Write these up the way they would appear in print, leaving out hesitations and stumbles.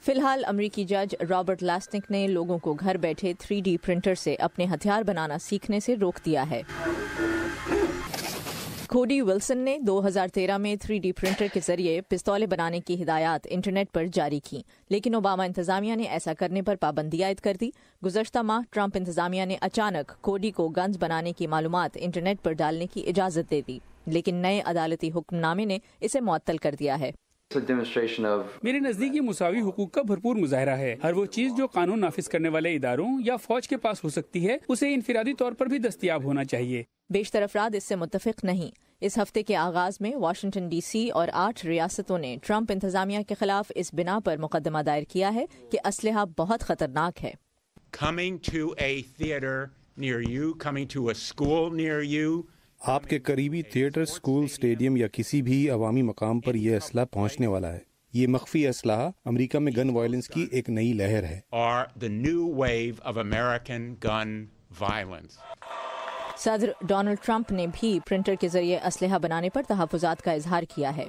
فی الحال امریکی جج رابرٹ لاسنک نے لوگوں کو گھر بیٹھے 3D پرنٹر سے اپنے ہتھیار بنانا سیکھنے سے روک دیا ہے۔ کوڈی ولسن نے 2013 میں 3D پرنٹر کے ذریعے پستولیں بنانے کی ہدایات انٹرنیٹ پر جاری کیں، لیکن اوباما انتظامیہ نے ایسا کرنے پر پابندی عائد کر دی۔ گزشتہ ماہ ٹرمپ انتظامیہ نے اچانک کوڈی کو گنز بنانے کی معلومات انٹرنیٹ پر ڈالنے کی اجازت دے دی، لیکن نئے عدالتی حکم نامے نے اسے معطل کر دیا ہے۔ میرے نزدیک یہ مساوی حقوق کا بھرپور مظاہرہ ہے۔ ہر وہ چیز جو قانون نافذ کرنے والے اداروں یا فوج کے پاس ہو سکتی ہے، اسے انفرادی طور پر بھی دستیاب ہونا چاہیے۔ بیشتر افراد اس سے متفق نہیں۔ اس ہفتے کے آغاز میں واشنگٹن ڈی سی اور 8 ریاستوں نے ٹرمپ انتظامیہ کے خلاف اس بنا پر مقدمہ دائر کیا ہے کہ اسلحہ بہت خطرناک ہے۔ Coming to a theater near you, coming to a school near you. آپ کے قریبی تھیٹر، اسکول، اسٹیڈیم یا کسی بھی عوامی مقام پر یہ اسلحہ پہنچنے والا ہے۔ یہ مخفی اسلحہ امریکہ میں گن وائلنس کی ایک نئی لہر ہے۔ Or the new wave of American gun violence. صدر ڈونلڈ ٹرمپ نے بھی پرنٹر کے ذریعے اسلحہ بنانے پر تحفظات کا اظہار کیا ہے۔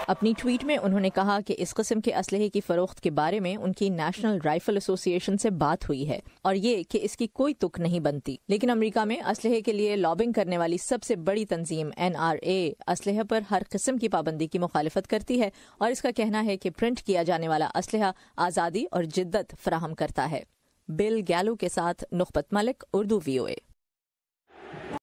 اپنی ٹویٹ میں انہوں نے کہا کہ اس قسم کے اسلحے کی فروخت کے بارے میں ان کی نیشنل رائفل ایسوسی ایشن سے بات ہوئی ہے اور یہ کہ اس کی کوئی تک نہیں بنتی، لیکن امریکہ میں اسلحے کے لیے لابنگ کرنے والی سب سے بڑی تنظیم NRA اسلحے پر ہر قسم کی پابندی کی مخالفت کرتی ہے اور اس کا کہنا ہے کہ پرنٹ کیا جانے والا اسلحہ آزادی اور جدت فراہم کرتا ہے۔ بل گیلو کے ساتھ نخبت ملک، اردو VOA۔